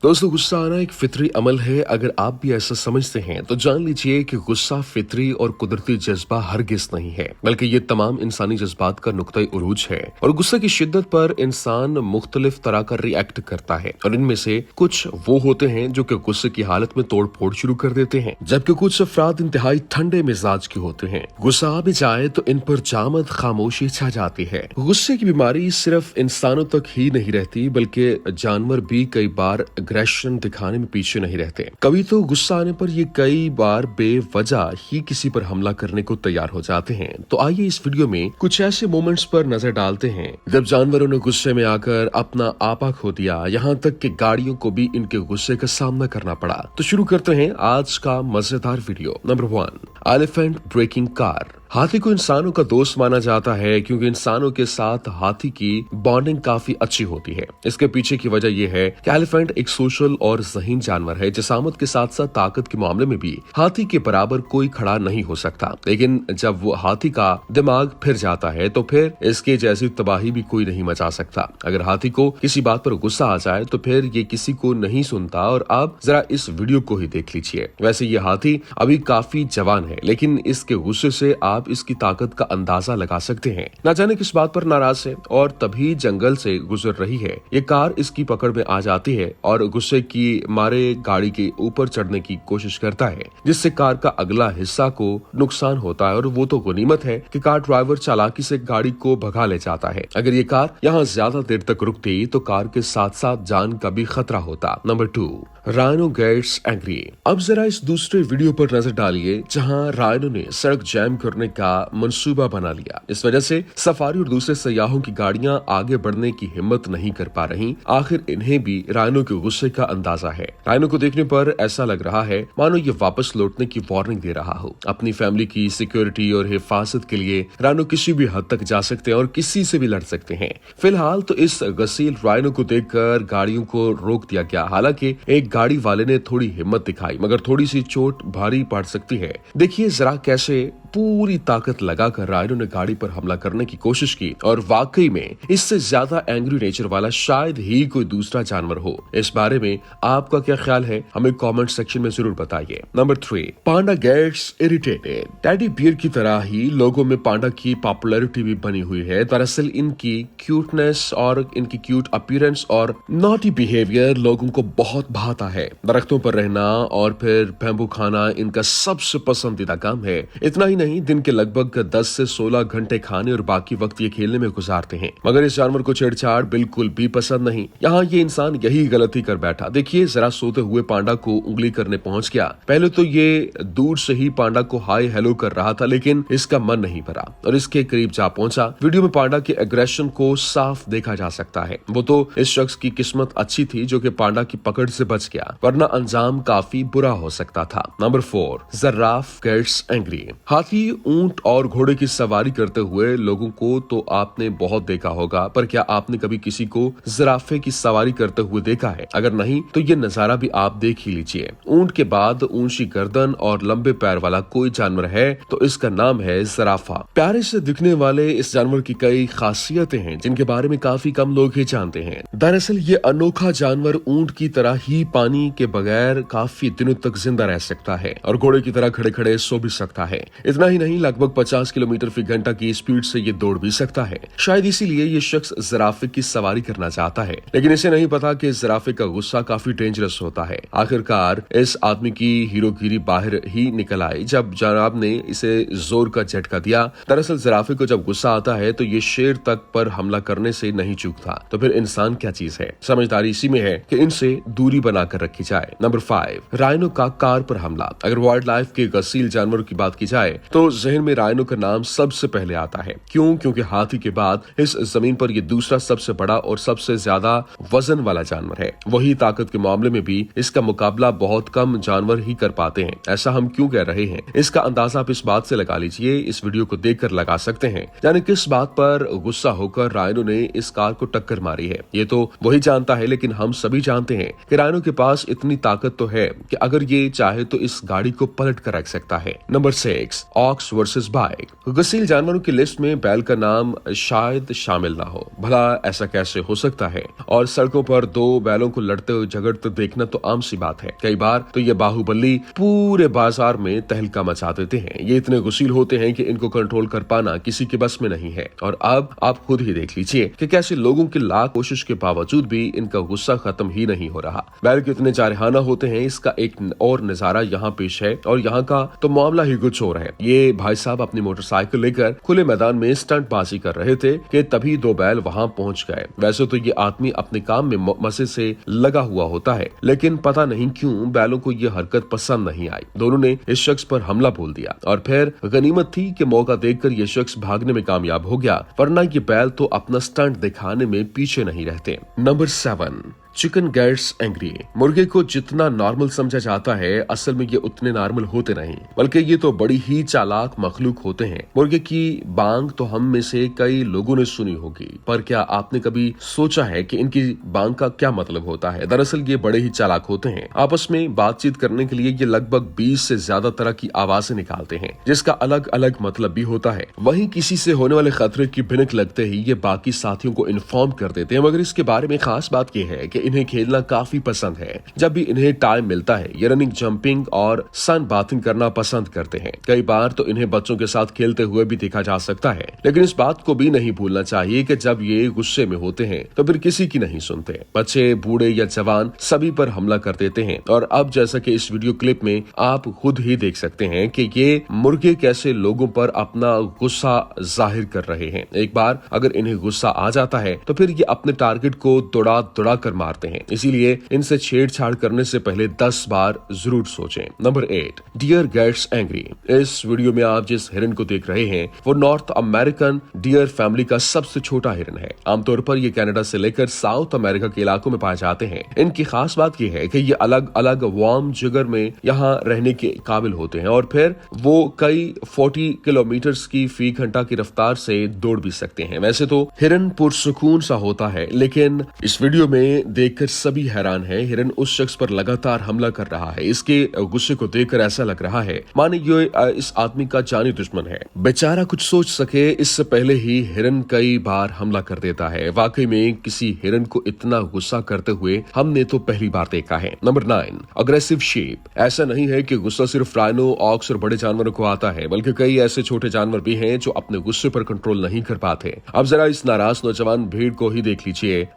दोस्तों, गुस्सा आना एक फितरी अमल है। अगर आप भी ऐसा समझते हैं तो जान लीजिए कि गुस्सा फितरी और कुदरती जज्बा हरगिज नहीं है, बल्कि ये तमाम इंसानी जज्बात का नुक्ता उरूज है। और गुस्से की शिद्दत पर इंसान मुख्तलिफ तरह का रिएक्ट करता है और इनमें से कुछ वो होते हैं जो कि गुस्से की हालत में तोड़ फोड़ शुरू कर देते हैं, जबकि कुछ अफराद इंतहाई ठंडे मिजाज के होते हैं। गुस्सा आ भी जाए तो इन पर जामद खामोशी छा जाती है। गुस्से की बीमारी सिर्फ इंसानों तक ही नहीं रहती, बल्कि जानवर भी कई बार एग्रेशन दिखाने में पीछे नहीं रहते। कभी तो गुस्सा आने पर ये कई बार बेवजह ही किसी पर हमला करने को तैयार हो जाते हैं। तो आइए इस वीडियो में कुछ ऐसे मोमेंट्स पर नजर डालते हैं जब जानवरों ने गुस्से में आकर अपना आपा खो दिया, यहाँ तक कि गाड़ियों को भी इनके गुस्से का सामना करना पड़ा। तो शुरू करते हैं आज का मजेदार video. Number 1, elephant breaking car. हाथी को इंसानों का दोस्त माना जाता है क्योंकि इंसानों के साथ हाथी की बॉन्डिंग काफी अच्छी होती है। इसके पीछे की वजह यह है कि एलिफेंट एक सोशल और ज़हीन जानवर है। जसामत के साथ साथ ताकत के मामले में भी हाथी के बराबर कोई खड़ा नहीं हो सकता, लेकिन जब वो हाथी का दिमाग फिर जाता है तो फिर इसके जैसी तबाही भी कोई नहीं मचा सकता। अगर हाथी को किसी बात पर गुस्सा आ जाए तो फिर ये किसी को नहीं सुनता। और आप जरा इस वीडियो को ही देख लीजिए। वैसे ये हाथी अभी काफी जवान है, लेकिन इसके गुस्से से आप इसकी ताकत का अंदाजा लगा सकते हैं। ना जाने किस बात पर नाराज है और तभी जंगल से गुजर रही है ये कार इसकी पकड़ में आ जाती है और गुस्से की मारे गाड़ी के ऊपर चढ़ने की कोशिश करता है, जिससे कार का अगला हिस्सा को नुकसान होता है। और वो तो गनीमत है कि कार ड्राइवर चालाकी से गाड़ी को भगा ले जाता है। अगर ये कार यहाँ ज्यादा देर तक रुकती तो कार के साथ साथ जान का भी खतरा होता। Number 2, rhino gets angry. अब जरा इस दूसरे वीडियो पर नजर डालिए जहां राइनो ने सड़क जैम करने का मंसूबा बना लिया। इस वजह से सफारी और दूसरे सयाहों की गाड़ियां आगे बढ़ने की हिम्मत नहीं कर पा रही। आखिर इन्हें भी राइनो के गुस्से का अंदाजा है। राइनो को देखने पर ऐसा लग रहा है मानो ये वापस लौटने की वार्निंग दे रहा हो। अपनी फैमिली की सिक्योरिटी और हिफाजत के लिए राइनो किसी भी हद तक जा सकते हैं और किसी से भी लड़ सकते हैं। फिलहाल तो इस गसील राइनो को देखकर गाड़ियों को रोक दिया गया। हालांकि एक गाड़ी वाले ने थोड़ी हिम्मत दिखाई, मगर थोड़ी सी चोट भारी पड़ सकती है। देखिए जरा कैसे पूरी ताकत लगाकर राइनो ने गाड़ी पर हमला करने की कोशिश की और वाकई में इससे ज्यादा एंग्री नेचर वाला शायद ही कोई दूसरा जानवर हो। इस बारे में आपका क्या ख्याल है, हमें कमेंट सेक्शन में जरूर बताइए। नंबर 3, पांडा गेट्स इरिटेटेड। टेडी बियर की तरह ही लोगों में पांडा की पॉपुलैरिटी भी बनी हुई है। दरअसल इनकी क्यूटनेस और इनकी क्यूट अपीयरेंस और नॉटी बिहेवियर लोगों को बहुत भाता है। दरख्तों पर रहना और फिर बैम्बू खाना इनका सबसे पसंदीदा काम है। इतना ही नहीं, दिन के लगभग 10 से 16 घंटे खाने और बाकी वक्त ये खेलने में गुजारते हैं। मगर इस जानवर को छेड़छाड़ बिल्कुल भी पसंद नहीं। यहाँ ये इंसान यही गलती कर बैठा। देखिए जरा सोते हुए पांडा को उंगली करने पहुंच गया। पहले तो ये दूर से ही पांडा को हाय हेलो कर रहा था, लेकिन इसका मन नहीं भरा और इसके करीब जा पहुंचा। वीडियो में पांडा के एग्रेशन को साफ देखा जा सकता है। वो तो इस शख्स की किस्मत अच्छी थी जो कि पांडा की पकड़ से बच गया, वरना अंजाम काफी बुरा हो सकता था। Number 4, giraffe gets angry. हाथी, ऊंट और घोड़े की सवारी करते हुए लोगों को तो आपने बहुत देखा होगा, पर क्या आपने कभी किसी को जिराफे की सवारी करते हुए देखा है? अगर नहीं तो ये नजारा भी आप देख ही लीजिए। ऊंट के बाद ऊंची गर्दन और लंबे पैर वाला कोई जानवर है तो इसका नाम है जिराफा। प्यारे से दिखने वाले इस जानवर की कई खासियतें हैं जिनके बारे में काफी कम लोग ही जानते हैं। दरअसल ये अनोखा जानवर ऊंट की तरह ही पानी के बगैर काफी दिनों तक जिंदा रह सकता है और घोड़े की तरह खड़े खड़े सो भी सकता है। इतना ही नहीं, लगभग 50 किलोमीटर फी घंटा की स्पीड से ये दौड़ भी सकता है। शायद इसीलिए ये शख्स जिराफे की सवारी करना चाहता है, लेकिन इसे नहीं पता कि जिराफे का गुस्सा काफी डेंजरस होता है। आखिरकार इस आदमी की हीरोगिरी बाहर ही निकल आई जब जनाब ने इसे जोर का झटका दिया। दरअसल जिराफे को जब गुस्सा आता है तो ये शेर तक पर हमला करने से नहीं चूकता। तो फिर इंसान क्या चीज है? समझदारी इसी में है कि इनसे दूरी बनाकर रखी जाए। नंबर 5, राइनो का कार पर हमला। अगर वाइल्ड लाइफ के गसील जानवरों की बात की जाए तो जहन में राइनो का नाम सबसे पहले आता है। क्योंकि हाथी के बाद इस जमीन पर यह दूसरा सबसे बड़ा और सबसे ज्यादा वजन वाला जानवर है। वही ताकत के मामले में भी इसका मुकाबला बहुत कम जानवर ही कर पाते हैं। ऐसा हम क्यों कह रहे हैं, इसका अंदाजा आप इस बात से लगा लीजिए। इस वीडियो को देखकर लगा सकते हैं यानी किस बात पर गुस्सा होकर राइनो ने इस कार को टक्कर मारी है। ये तो वही जानता है, लेकिन हम सभी जानते हैं कि राइनो के पास इतनी ताकत तो है कि अगर ये चाहे तो इस गाड़ी को पलट कर रख सकता है। Number 6, ox versus bike. गसील जानवरों की लिस्ट में बैल का नाम शायद शामिल ना हो। भला ऐसा कैसे हो सकता है? और सड़कों पर दो बैलों को लड़ते हुए झगड़ते देखना तो आम सी बात है। कई बार तो ये बाहुबली पूरे बाजार में तहलका मचा देते हैं। ये इतने गुस्सील होते हैं कि इनको कंट्रोल कर पाना किसी के बस में नहीं है। और अब आप खुद ही देख लीजिए कि कैसे लोगों की लाख कोशिश के बावजूद भी इनका गुस्सा खत्म ही नहीं हो रहा। बैल कितने जारहाना होते हैं, इसका एक और नजारा यहाँ पेश है। और यहाँ का तो मामला ही कुछ और है। ये भाई साहब अपनी मोटरसाइकिल लेकर खुले मैदान में स्टंटबाजी कर रहे थे कि तभी दो बैल वहां पहुंच गए। वैसे तो ये आदमी अपने काम में मजे से लगा हुआ होता है, लेकिन पता नहीं क्यों बैलों को ये हरकत पसंद नहीं आई। दोनों ने इस शख्स पर हमला बोल दिया और फिर गनीमत थी कि मौका देखकर ये शख्स भागने में कामयाब हो गया, वरना ये बैल तो अपना स्टंट दिखाने में पीछे नहीं रहते। Number 7, chicken gets angry. मुर्गे को जितना नॉर्मल समझा जाता है, असल में ये उतने नॉर्मल होते नहीं, बल्कि ये तो बड़ी ही चालाक मखलूक होते हैं। मुर्गे की बांग तो हम में से कई लोगों ने सुनी होगी, पर क्या आपने कभी सोचा है कि इनकी बांग का क्या मतलब होता है? दरअसल ये बड़े ही चालाक होते हैं। आपस में बातचीत करने के लिए ये लगभग 20 से ज्यादा तरह की आवाजें निकालते हैं, जिसका अलग अलग मतलब भी होता है। वहीं किसी से होने वाले खतरे की भिनक लगते ही ये बाकी साथियों को इन्फॉर्म कर देते हैं। मगर इसके बारे में खास बात यह है कि इन्हें खेलना काफी पसंद है। जब भी इन्हें टाइम मिलता है ये रनिंग, जंपिंग और सन बाथिंग करना पसंद करते हैं। कई बार तो इन्हें बच्चों के साथ खेलते हुए भी देखा जा सकता है। लेकिन इस बात को भी नहीं भूलना चाहिए कि जब ये गुस्से में होते हैं तो फिर किसी की नहीं सुनते। बच्चे, बूढ़े या जवान सभी पर हमला कर देते हैं। और अब जैसा कि इस वीडियो क्लिप में आप खुद ही देख सकते हैं कि ये मुर्गे कैसे लोगों पर अपना गुस्सा जाहिर कर रहे हैं। एक बार अगर इन्हें गुस्सा आ जाता है तो फिर ये अपने टारगेट को दौड़ा दौड़ा कर मारते हैं। इसीलिए इनसे छेड़छाड़ करने से पहले 10 बार जरूर सोचें। Number 8, deer gets angry. इस वीडियो में आप जिस हिरन को देख रहे हैं वो नॉर्थ अमेरिकन डियर फैमिली का सबसे छोटा हिरन है। आमतौर पर ये कनाडा से लेकर साउथ अमेरिका के इलाकों में पाए जाते हैं। इनकी खास बात यह है कि ये अलग अलग वार्म जगह में यहाँ रहने के काबिल होते हैं और फिर वो कई 40 किलोमीटर की फी घंटा की रफ्तार से दौड़ भी सकते हैं। वैसे तो हिरन पुरसुकून सा होता है, लेकिन इस वीडियो में देखकर सभी हैरान हैं। हिरन उस शख्स पर लगातार हमला कर रहा है। इसके गुस्से को देखकर ऐसा लग रहा है माने ये इस आदमी का जानी दुश्मन है। बेचारा कुछ सोच सके इससे पहले ही हिरन कई बार हमला कर देता है। वाकई में किसी हिरन को इतना गुस्सा करते हुए हमने तो पहली बार देखा है। Number 9, aggressive sheep. ऐसा नहीं है कि गुस्सा सिर्फ राइनो, ऑक्स और बड़े जानवरों को आता है, बल्कि कई ऐसे छोटे जानवर भी हैं जो अपने गुस्से पर कंट्रोल नहीं कर पाते। अब जरा इस नाराज नौजवान भीड़ को ही देख लीजिए।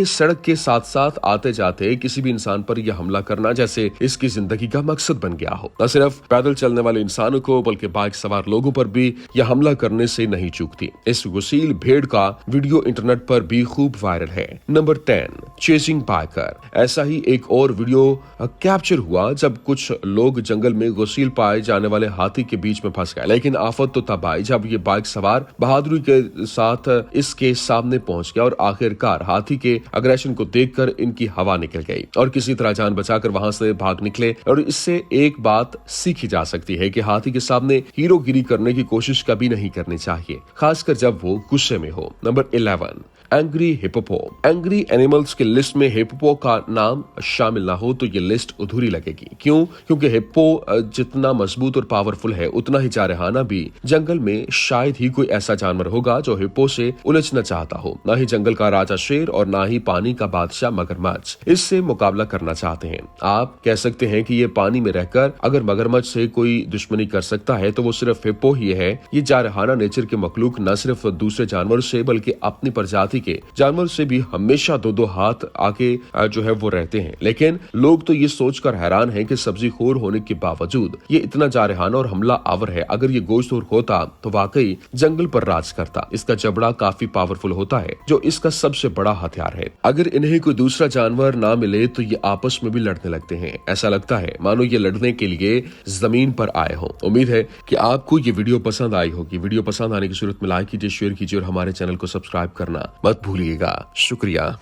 सड़क के साथ साथ आते जाते किसी भी इंसान पर यह हमला करना जैसे इसकी जिंदगी का मकसद बन गया हो। न सिर्फ पैदल चलने वाले इंसानों को बल्कि बाइक सवार लोगों पर भी यह हमला करने से नहीं चूकती। इस गुस्सील भेड़ का वीडियो इंटरनेट पर भी खूब वायरल है। Number 10, chasing biker. ऐसा ही एक और वीडियो कैप्चर हुआ जब कुछ लोग जंगल में गुस्सील पाए जाने वाले हाथी के बीच में फंस गए। लेकिन आफत तो तब आई जब ये बाइक सवार बहादुरी के साथ इसके सामने पहुंच गया और आखिरकार हाथी के अग्रेशन को देखकर इनकी हवा निकल गई और किसी तरह जान बचाकर वहां से भाग निकले। और इससे एक बात सीखी जा सकती है कि हाथी के सामने हीरोगिरी करने की कोशिश कभी नहीं करनी चाहिए, खासकर जब वो गुस्से में हो। नंबर 11, एंग्री हिप्पोपो। एंग्री एनिमल्स की लिस्ट में हिप्पो का नाम शामिल ना हो तो ये लिस्ट अधूरी लगेगी। क्यों? क्योंकि हिप्पो जितना मजबूत और पावरफुल है उतना ही जारहाना भी। जंगल में शायद ही कोई ऐसा जानवर होगा जो हिप्पो से उलझना चाहता हो। ना ही जंगल का राजा शेर और ना ही पानी का बादशाह मगरमच्छ इससे मुकाबला करना चाहते हैं। आप कह सकते हैं कि ये पानी में रहकर अगर मगरमच्छ से कोई दुश्मनी कर सकता है तो वो सिर्फ हिप्पो ही है। ये जारहाना नेचर के मखलूक न सिर्फ दूसरे जानवरों से बल्कि अपनी प्रजाति के जानवर से भी हमेशा दो हाथ आके जो है वो रहते हैं। लेकिन लोग तो ये सोचकर हैरान हैं कि सब्जी खोर होने के बावजूद ये इतना जारहाना और हमला आवर है। अगर ये गोश्तखोर होता तो वाकई जंगल पर राज करता। इसका जबड़ा काफी पावरफुल होता है जो इसका सबसे बड़ा हथियार है। अगर इन्हें कोई दूसरा जानवर ना मिले तो ये आपस में भी लड़ने लगते हैं। ऐसा लगता है मानो ये लड़ने के लिए जमीन पर आए हों। उम्मीद है कि आपको ये वीडियो पसंद आई होगी। वीडियो पसंद आने की सूरत में लाइक कीजिए, शेयर कीजिए और हमारे चैनल को सब्सक्राइब करना मत भूलिएगा। शुक्रिया।